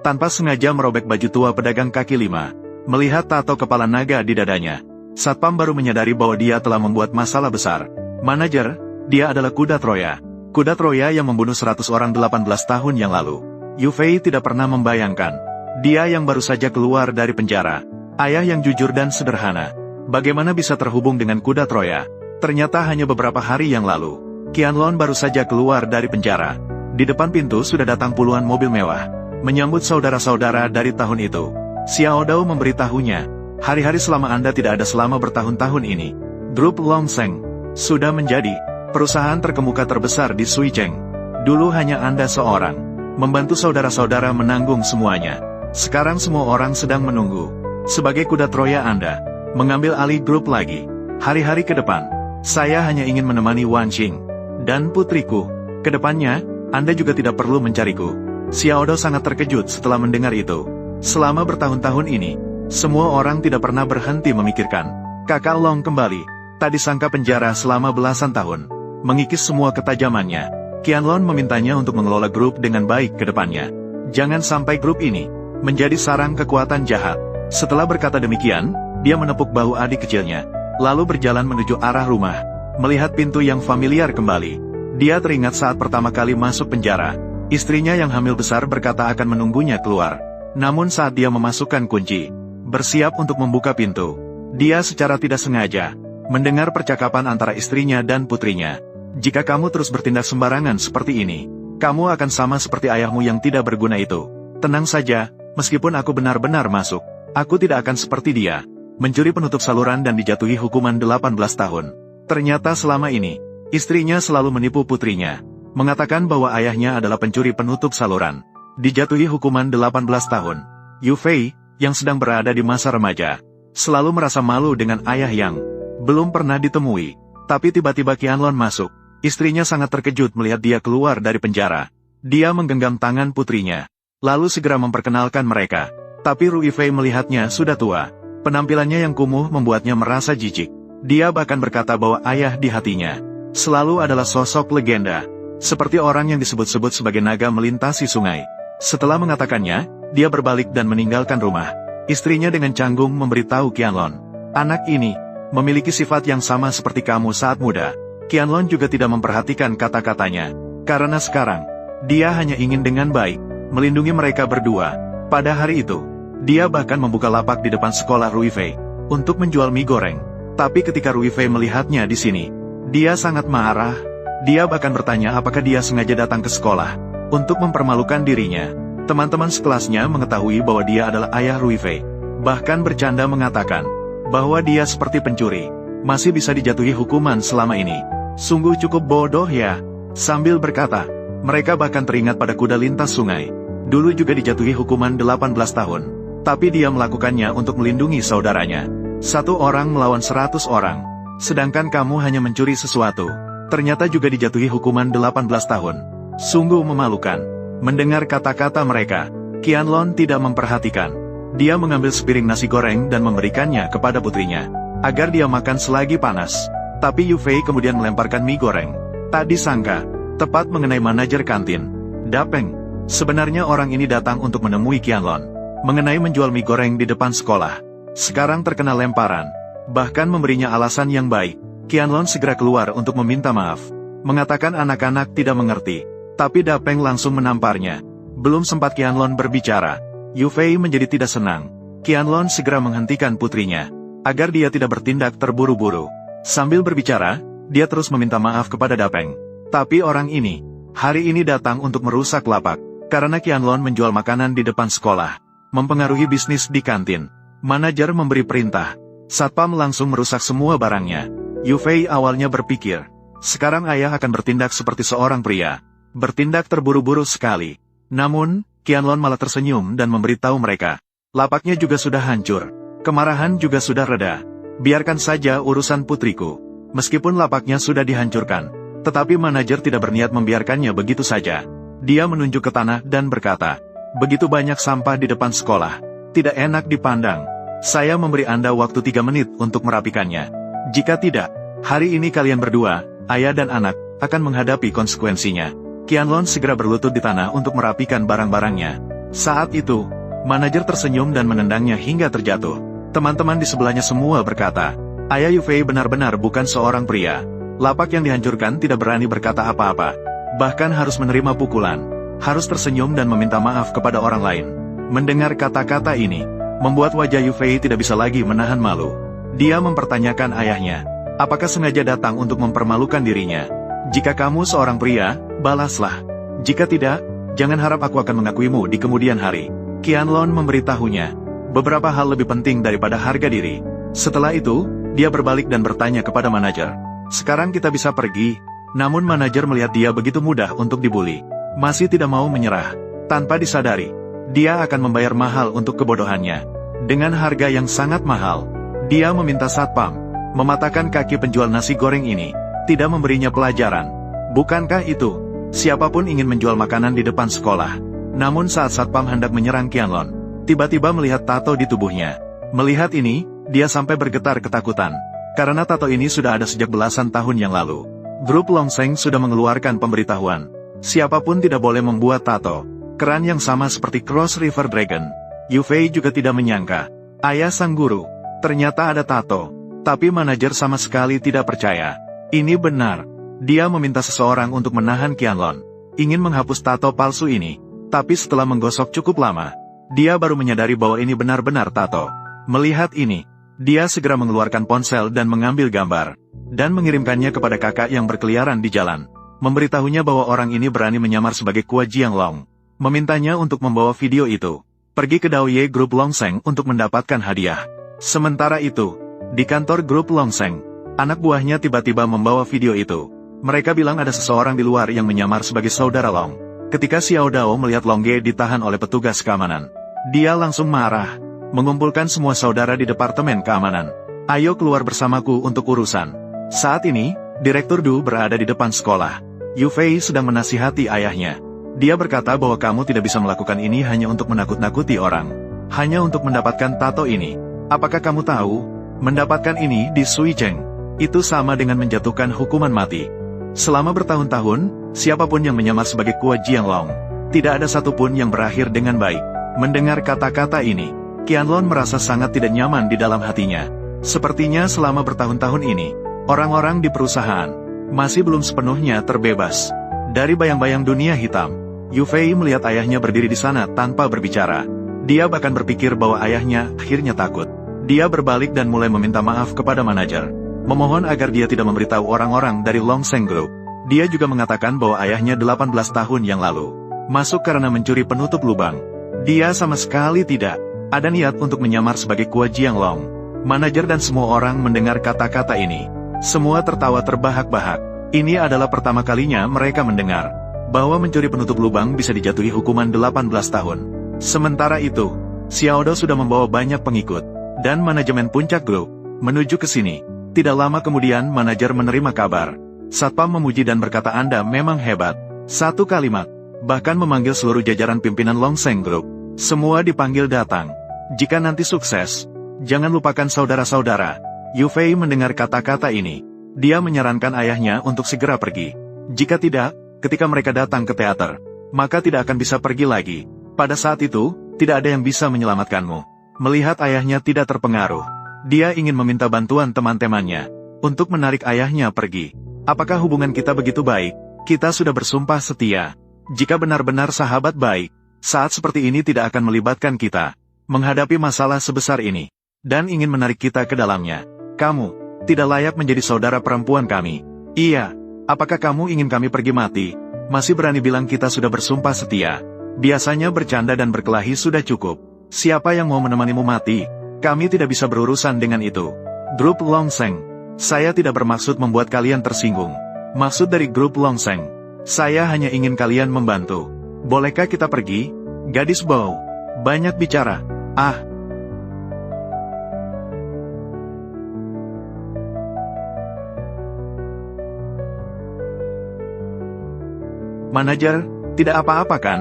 tanpa sengaja merobek baju tua pedagang kaki lima. Melihat tato kepala naga di dadanya, Satpam baru menyadari bahwa dia telah membuat masalah besar. Manajer, dia adalah kuda Troya. Kuda Troya yang membunuh 100 orang 18 tahun yang lalu. Yu Fei tidak pernah membayangkan. Dia yang baru saja keluar dari penjara. Ayah yang jujur dan sederhana. Bagaimana bisa terhubung dengan kuda Troya? Ternyata hanya beberapa hari yang lalu. Qianlong baru saja keluar dari penjara. Di depan pintu sudah datang puluhan mobil mewah. Menyambut saudara-saudara dari tahun itu. Xiao Dao memberitahunya, hari-hari selama Anda tidak ada selama bertahun-tahun ini. Grup Longseng sudah menjadi perusahaan terkemuka terbesar di Suicheng. Dulu hanya Anda seorang, membantu saudara-saudara menanggung semuanya. Sekarang semua orang sedang menunggu. Sebagai kuda Troya Anda, mengambil alih grup lagi. Hari-hari ke depan, saya hanya ingin menemani Wan Xing dan putriku. Kedepannya, Anda juga tidak perlu mencariku. Xiao Dao sangat terkejut setelah mendengar itu. Selama bertahun-tahun ini, semua orang tidak pernah berhenti memikirkan. Kakak Long kembali, tak disangka penjara selama belasan tahun. Mengikis semua ketajamannya, Qianlong memintanya untuk mengelola grup dengan baik ke depannya. Jangan sampai grup ini menjadi sarang kekuatan jahat. Setelah berkata demikian, dia menepuk bahu adik kecilnya, lalu berjalan menuju arah rumah. Melihat pintu yang familiar kembali, dia teringat saat pertama kali masuk penjara. Istrinya yang hamil besar berkata akan menunggunya keluar. Namun saat dia memasukkan kunci, bersiap untuk membuka pintu, dia secara tidak sengaja mendengar percakapan antara istrinya dan putrinya. Jika kamu terus bertindak sembarangan seperti ini, kamu akan sama seperti ayahmu yang tidak berguna itu. Tenang saja, meskipun aku benar-benar masuk, aku tidak akan seperti dia, mencuri penutup saluran dan dijatuhi hukuman 18 tahun. Ternyata selama ini, istrinya selalu menipu putrinya, mengatakan bahwa ayahnya adalah pencuri penutup saluran. Dijatuhi hukuman 18 tahun. Yu Fei, yang sedang berada di masa remaja, selalu merasa malu dengan ayah yang belum pernah ditemui. Tapi tiba-tiba Qianlong masuk. Istrinya sangat terkejut melihat dia keluar dari penjara. Dia menggenggam tangan putrinya, lalu segera memperkenalkan mereka. Tapi Ru Yifei melihatnya sudah tua. Penampilannya yang kumuh membuatnya merasa jijik. Dia bahkan berkata bahwa ayah di hatinya selalu adalah sosok legenda, seperti orang yang disebut-sebut sebagai naga melintasi sungai. Setelah mengatakannya, dia berbalik dan meninggalkan rumah. Istrinya dengan canggung memberitahu Qianlong, anak ini memiliki sifat yang sama seperti kamu saat muda. Qianlong juga tidak memperhatikan kata-katanya, karena sekarang, dia hanya ingin dengan baik melindungi mereka berdua. Pada hari itu, dia bahkan membuka lapak di depan sekolah Ru Yifei untuk menjual mie goreng. Tapi ketika Ru Yifei melihatnya di sini, dia sangat marah. Dia bahkan bertanya apakah dia sengaja datang ke sekolah untuk mempermalukan dirinya. Teman-teman sekelasnya mengetahui bahwa dia adalah ayah Ru Yifei, bahkan bercanda mengatakan bahwa dia seperti pencuri, masih bisa dijatuhi hukuman selama ini. Sungguh cukup bodoh ya. Sambil berkata, mereka bahkan teringat pada kuda lintas sungai. Dulu juga dijatuhi hukuman 18 tahun. Tapi dia melakukannya untuk melindungi saudaranya. 1 orang melawan 100 orang. Sedangkan kamu hanya mencuri sesuatu. Ternyata juga dijatuhi hukuman 18 tahun. Sungguh memalukan. Mendengar kata-kata mereka, Qianlong tidak memperhatikan. Dia mengambil sepiring nasi goreng dan memberikannya kepada putrinya, agar dia makan selagi panas. Tapi Yu Fei kemudian melemparkan mie goreng. Tak disangka, tepat mengenai manajer kantin, Dapeng. Sebenarnya orang ini datang untuk menemui Qianlong mengenai menjual mie goreng di depan sekolah. Sekarang terkena lemparan, bahkan memberinya alasan yang baik. Qianlong segera keluar untuk meminta maaf, mengatakan anak-anak tidak mengerti. Tapi Dapeng langsung menamparnya. Belum sempat Qianlong berbicara, Yu Fei menjadi tidak senang. Qianlong segera menghentikan putrinya, agar dia tidak bertindak terburu-buru. Sambil berbicara, dia terus meminta maaf kepada Dapeng. Tapi orang ini, hari ini datang untuk merusak lapak, karena Qianlong menjual makanan di depan sekolah, mempengaruhi bisnis di kantin. Manajer memberi perintah, Satpam langsung merusak semua barangnya. Yu Fei awalnya berpikir, sekarang ayah akan bertindak seperti seorang pria, bertindak terburu-buru sekali. Namun, Qianlong malah tersenyum dan memberitahu mereka, lapaknya juga sudah hancur, kemarahan juga sudah reda. Biarkan saja urusan putriku. Meskipun lapaknya sudah dihancurkan, tetapi manajer tidak berniat membiarkannya begitu saja. Dia menunjuk ke tanah dan berkata, begitu banyak sampah di depan sekolah, tidak enak dipandang. Saya memberi Anda waktu 3 menit untuk merapikannya. Jika tidak, hari ini kalian berdua, ayah dan anak, akan menghadapi konsekuensinya. Qianlong segera berlutut di tanah untuk merapikan barang-barangnya. Saat itu, manajer tersenyum dan menendangnya hingga terjatuh. Teman-teman di sebelahnya semua berkata, ayah Yufei benar-benar bukan seorang pria. Lapak yang dihancurkan tidak berani berkata apa-apa. Bahkan harus menerima pukulan. Harus tersenyum dan meminta maaf kepada orang lain. Mendengar kata-kata ini, membuat wajah Yufei tidak bisa lagi menahan malu. Dia mempertanyakan ayahnya, apakah sengaja datang untuk mempermalukan dirinya? Jika kamu seorang pria, balaslah. Jika tidak, jangan harap aku akan mengakuimu di kemudian hari. Qianlong memberitahunya, beberapa hal lebih penting daripada harga diri. Setelah itu, dia berbalik dan bertanya kepada manajer, sekarang kita bisa pergi. Namun manajer melihat dia begitu mudah untuk dibuli. Masih tidak mau menyerah. Tanpa disadari, dia akan membayar mahal untuk kebodohannya. Dengan harga yang sangat mahal, dia meminta satpam mematahkan kaki penjual nasi goreng ini, tidak memberinya pelajaran. Bukankah itu? Siapapun ingin menjual makanan di depan sekolah. Namun saat satpam hendak menyerang Qianlong, tiba-tiba melihat tato di tubuhnya. Melihat ini, dia sampai bergetar ketakutan. Karena tato ini sudah ada sejak belasan tahun yang lalu. Grup Longseng sudah mengeluarkan pemberitahuan. Siapapun tidak boleh membuat tato keran yang sama seperti Cross River Dragon. Yufei juga tidak menyangka. Ayah sang guru, ternyata ada tato. Tapi manajer sama sekali tidak percaya. Ini benar. Dia meminta seseorang untuk menahan Qianlong. Ingin menghapus tato palsu ini. Tapi setelah menggosok cukup lama, dia baru menyadari bahwa ini benar-benar tato. Melihat ini, dia segera mengeluarkan ponsel dan mengambil gambar, dan mengirimkannya kepada kakak yang berkeliaran di jalan. Memberitahunya bahwa orang ini berani menyamar sebagai Kua Jianglong. Memintanya untuk membawa video itu. Pergi ke Daoye Grup Longseng untuk mendapatkan hadiah. Sementara itu, di kantor Grup Longseng, anak buahnya tiba-tiba membawa video itu. Mereka bilang ada seseorang di luar yang menyamar sebagai saudara Long. Ketika Xiao Dao melihat Long Ge ditahan oleh petugas keamanan, dia langsung marah. Mengumpulkan semua saudara di departemen keamanan. Ayo keluar bersamaku untuk urusan. Saat ini, Direktur Du berada di depan sekolah. Yufei sedang menasihati ayahnya. Dia berkata bahwa kamu tidak bisa melakukan ini hanya untuk menakut-nakuti orang. Hanya untuk mendapatkan tato ini. Apakah kamu tahu? Mendapatkan ini di Suicheng, itu sama dengan menjatuhkan hukuman mati. Selama bertahun-tahun, siapapun yang menyamar sebagai Kua Jianglong, tidak ada satupun yang berakhir dengan baik. Mendengar kata-kata ini, Qianlong merasa sangat tidak nyaman di dalam hatinya. Sepertinya selama bertahun-tahun ini, orang-orang di perusahaan masih belum sepenuhnya terbebas dari bayang-bayang dunia hitam. Yufei melihat ayahnya berdiri di sana tanpa berbicara. Dia bahkan berpikir bahwa ayahnya akhirnya takut. Dia berbalik dan mulai meminta maaf kepada manajer, memohon agar dia tidak memberitahu orang-orang dari Longseng Group. Dia juga mengatakan bahwa ayahnya 18 tahun yang lalu masuk karena mencuri penutup lubang. Dia sama sekali tidak ada niat untuk menyamar sebagai Kua Jianglong. Manajer dan semua orang mendengar kata-kata ini. Semua tertawa terbahak-bahak. Ini adalah pertama kalinya mereka mendengar bahwa mencuri penutup lubang bisa dijatuhi hukuman 18 tahun. Sementara itu, Xiao Dao sudah membawa banyak pengikut, dan manajemen Puncak Group menuju ke sini. Tidak lama kemudian manajer menerima kabar. Satpam memuji dan berkata Anda memang hebat. Satu kalimat, bahkan memanggil seluruh jajaran pimpinan Longseng Group. Semua dipanggil datang. Jika nanti sukses, jangan lupakan saudara-saudara. Yufei mendengar kata-kata ini. Dia menyarankan ayahnya untuk segera pergi. Jika tidak, ketika mereka datang ke teater, maka tidak akan bisa pergi lagi. Pada saat itu, tidak ada yang bisa menyelamatkanmu. Melihat ayahnya tidak terpengaruh, dia ingin meminta bantuan teman-temannya untuk menarik ayahnya pergi. Apakah hubungan kita begitu baik? Kita sudah bersumpah setia. Jika benar-benar sahabat baik, saat seperti ini tidak akan melibatkan kita menghadapi masalah sebesar ini, dan ingin menarik kita ke dalamnya. Kamu tidak layak menjadi saudara perempuan kami. Iya, apakah kamu ingin kami pergi mati? Masih berani bilang kita sudah bersumpah setia. Biasanya bercanda dan berkelahi sudah cukup. Siapa yang mau menemanimu mati? Kami tidak bisa berurusan dengan itu. Grup Longseng, saya tidak bermaksud membuat kalian tersinggung. Maksud dari Grup Longseng, saya hanya ingin kalian membantu. Bolehkah kita pergi? Gadis bau banyak bicara. Manajer, tidak apa-apa kan?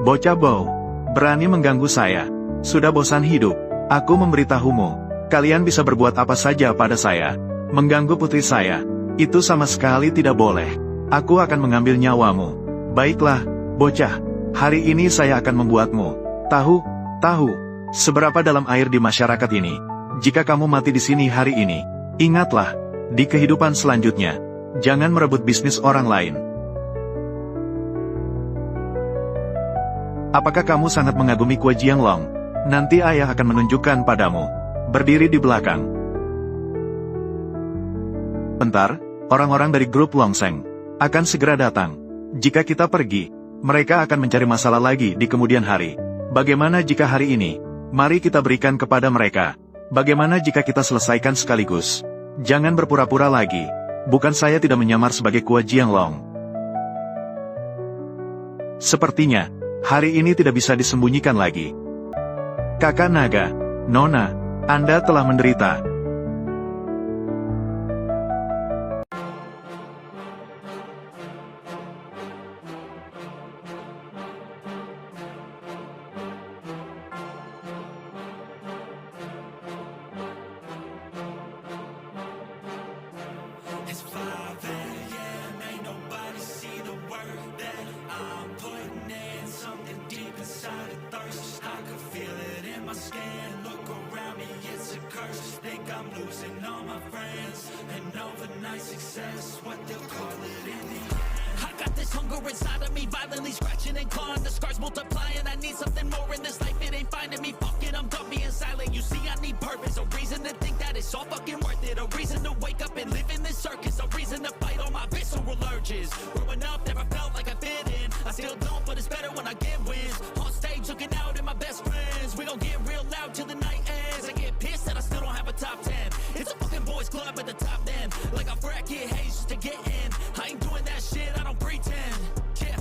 Bocah bau, berani mengganggu saya. Sudah bosan hidup. Aku memberitahumu, Kalian bisa berbuat apa saja pada saya. Mengganggu putri saya. Itu sama sekali tidak boleh. Aku akan mengambil nyawamu. Baiklah, bocah. Hari ini saya akan membuatmu tahu seberapa dalam air di masyarakat ini. Jika kamu mati di sini hari ini, ingatlah, di kehidupan selanjutnya, jangan merebut bisnis orang lain. Apakah kamu sangat mengagumi Kuo Jianglong? Nanti ayah akan menunjukkan padamu. Berdiri di belakang. Bentar, orang-orang dari grup Longseng akan segera datang. Jika kita pergi, mereka akan mencari masalah lagi di kemudian hari. Bagaimana jika hari ini? Mari kita berikan kepada mereka. Bagaimana jika kita selesaikan sekaligus? Jangan berpura-pura lagi. Bukan saya tidak menyamar sebagai Kuo Jianglong. Sepertinya, hari ini tidak bisa disembunyikan lagi. Kakak naga, Nona, Anda telah menderita. It's 5 a.m., ain't nobody see the work that I'm putting in. Something deep inside a thirst, I can feel it in my skin. Look around me, it's a curse. Think I'm losing all my friends. And overnight success, what they'll call it in the end. I got this hunger inside of me, violently scratching and clawing. The scars multiplying, I need something more in this life. It ain't finding me, fuck it, I'm done being silent. You see, I need purpose, a reason to think that it's all fucking worth it. A reason to wake up and live in this circus. A reason to fight all my visceral urges. Growing up, never felt like I fit in. I still don't, but it's better when I get wins. On stage, looking out at my best friends. We gon' get real loud till the night ends. I get pissed that I still don't have a top 10. It's a fucking boys club at the top 10. Like a frat kid haze just to get in. I ain't doing that shit, I don't pretend. Yeah,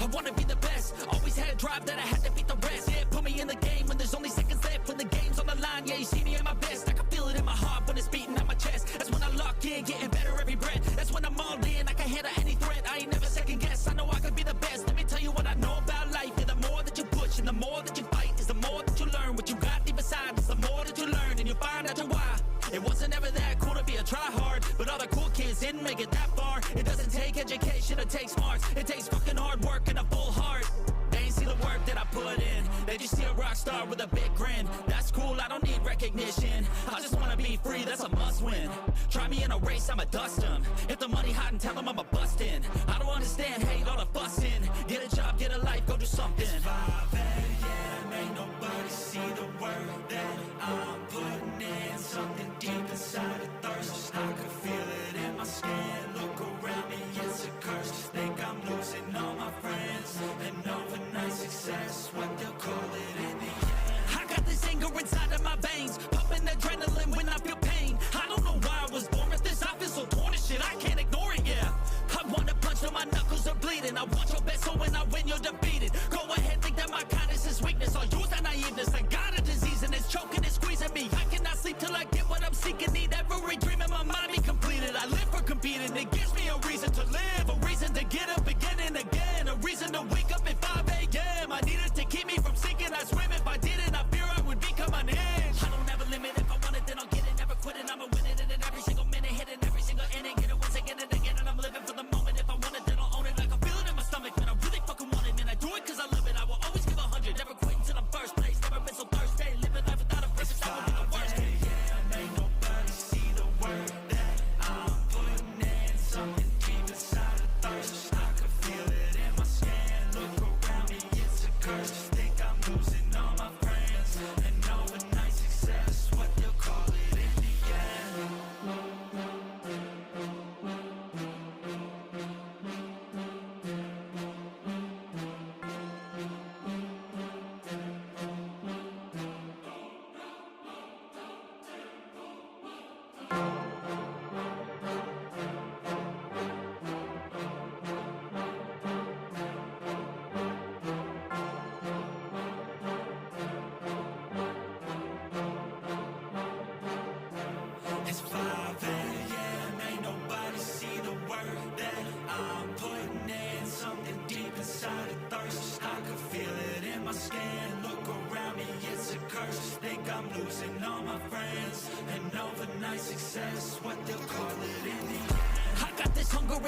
I wanna be the best. Always had a drive that I had to beat the rest. Yeah, put me in the game when there's only seconds left. When the game's on the line, yeah, you see me at my best. I can feel it in my heart when it's beating at my chest. That's when I lock in, getting better every breath. That's when I'm all in, I can handle any threat. I ain't never second guess, I know I could be the best. Let me tell you what I know about life. Yeah, the more that you push and the more that you fight is the more that you learn. What you got deep inside is the more that you learn. And you'll find out your why. It wasn't ever that cool to be a try-hard, but all the cool kids didn't make it that far. It doesn't take education, it takes smarts. It takes fucking hard work and a full heart. They ain't see the work that I put in. They just see a rock star with a big grin. That's cool, I don't need recognition. I just wanna be free, that's a must win. Try me in a race, I'ma dust them. If the money hot and tell them I'ma bust in. I don't understand, hate all the fussing. Get a job, get a life, go do something. It's 5 a.m., ain't nobody see the work that I'm putting in. Something deep inside a thirst, I can feel it in my skin. Look around me, it's a curse. Think I'm losing all my friends. And overnight success, what they'll call it in the end. I got this anger inside of my veins, pumping adrenaline when I feel pain. I don't know why I was born with this, I feel so torn and shit, I can't ignore it, yeah. I wanna punch till my knuckles are bleeding. I want your best, so when I win, you're defeated. Go ahead, think that my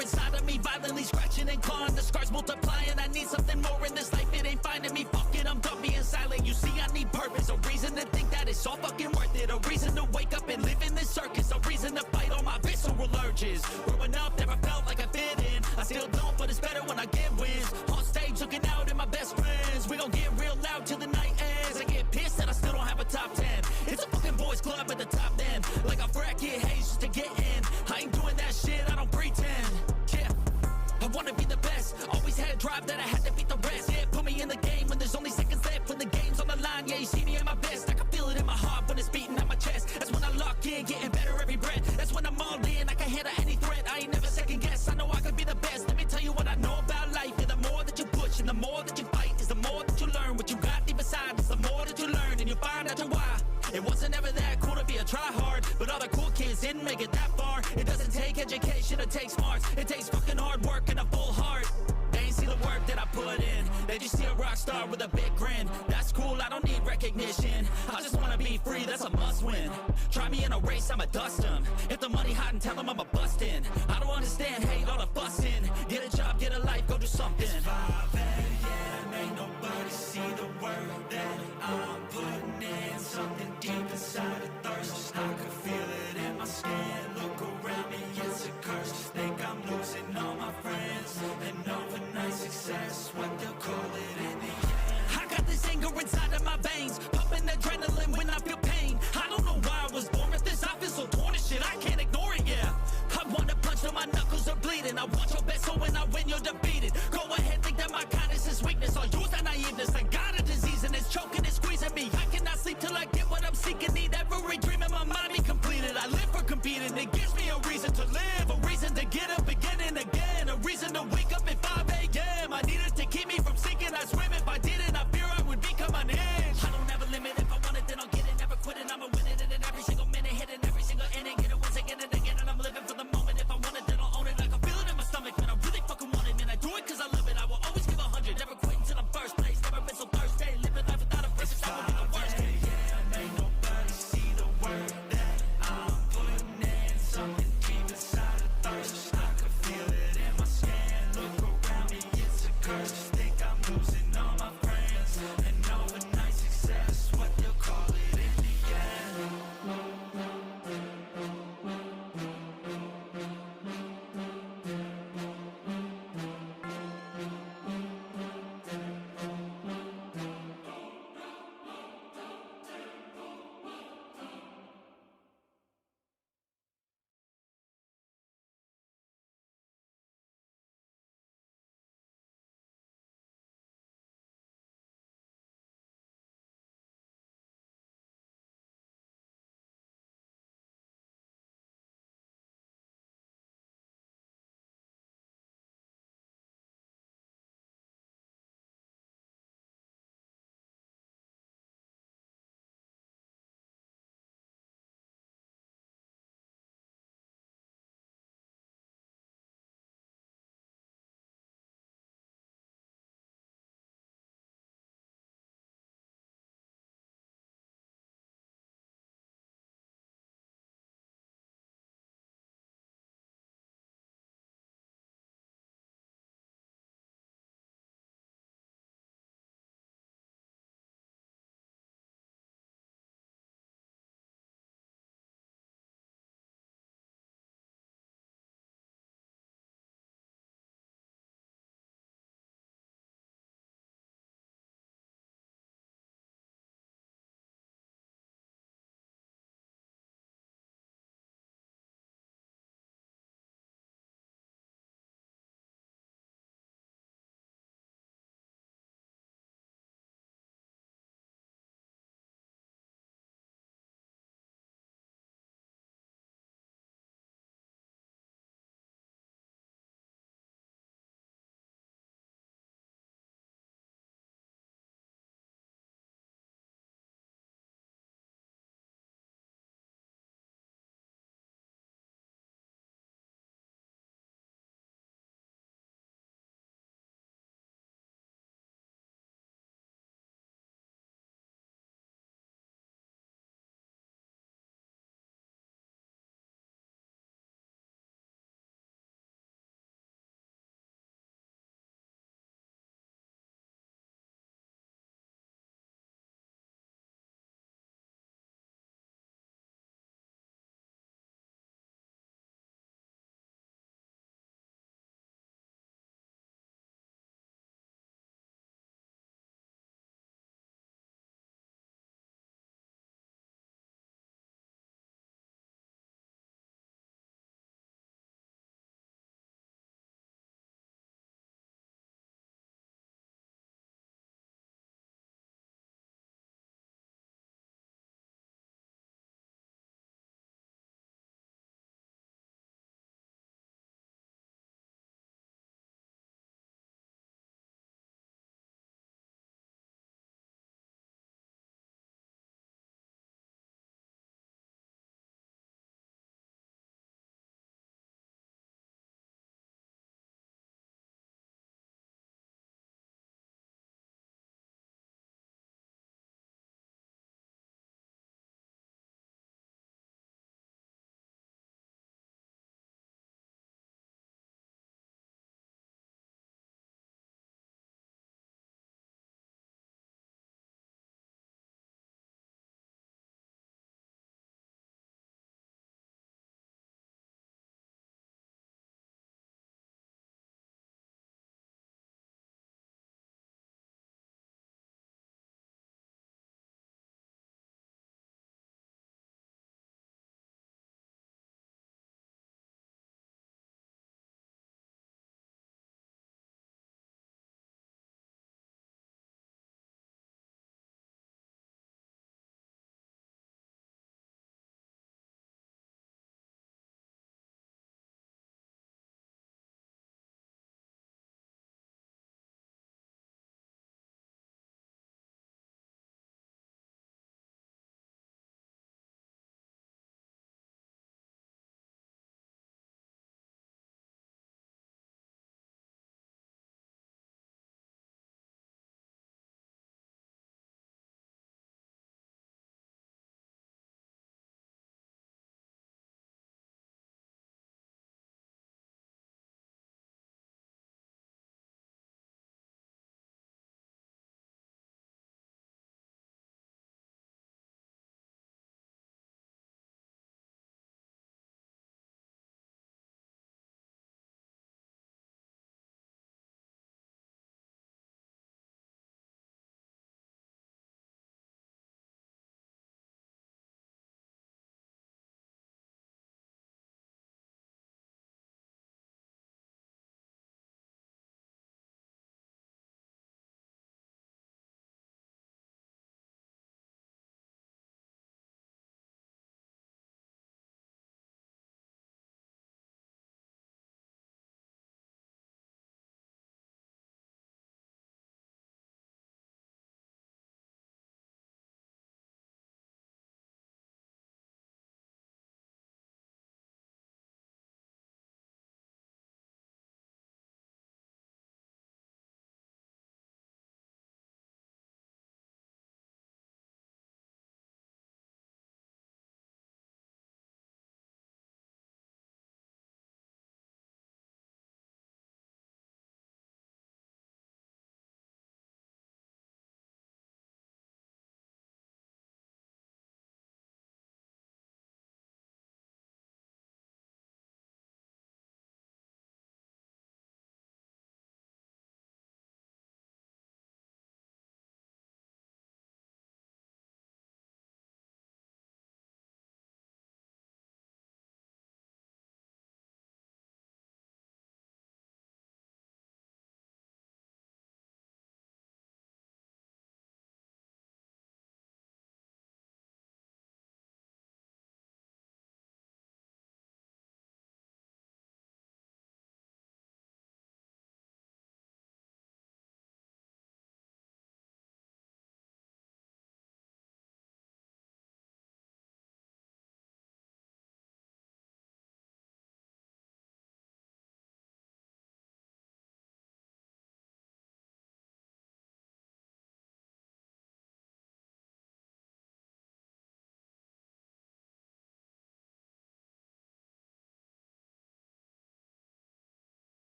inside of me, violently scratching and clawing. The scars multiplying. I need something more in this life. It ain't finding me. Fuck it, I'm done being silent. You see, I need purpose. A reason to think that it's all fucking worth it. A reason to wake up and live in this circus. A reason to fight all my visceral urges. Growing up, never felt like I fit in. I still don't, but it's better when I get wins. On stage, looking out at my best friends. We gon' get real loud till the night ends. I get pissed that I still don't have a top 10. It's a fucking boys club at the top then. Like a frat kid haze just to get in. I ain't doing that shit, I don't pretend. Yeah, I wanna be the best. Always had drive that I had to beat the rest. Yeah, put me in the game when there's only seconds left. When the game's on the line, yeah, you see me at my best. I can feel it in my heart when it's beating at my chest. That's when I lock in, getting better every breath. That's when I'm all in, I can handle any threat. I ain't never second guess, I know I could be the best. Let me tell you what I know about life. Yeah, the more that you push and the more that you fight is the more that you learn. What you got deep inside is the more that you learn. And you'll find out why. It wasn't ever that cool to be a try-hard, but all the cool kids didn't make it that far. It doesn't take education, it takes smarts. It takes fucking hard work and a full heart. They ain't see the work that I put in. They just see a rock star with a big grin. That's cool, I don't need recognition. I just wanna be free, that's a must win. Try me in a race, I'ma dust them. If the money hot and tell them I'ma bust in. I don't understand, hate all the fussing. Get a job, get a life, go do something. It's 5 a.m., ain't nobody see the work that I'm putting in. Something deep inside a thirst. I can feel it in my skin. Look around me, it's a curse. Think I'm losing all my friends. And overnight success, what they'll call it in the end. I got this anger inside of my veins, pumping adrenaline when I feel pain. I don't know why I was born with this. I feel so torn and shit, I can't ignore it, yeah. I wanna punch till my knuckles are bleeding. I want your best, so when I win, you're defeated. Go ahead, think that my kindness is weakness. I'll use that naiveness. I got a disease and it's choking and squeezing me. I cannot sleep till I get what I'm seeking. Need every dream in my mind be completed. I live for competing, it gives me a reason to live.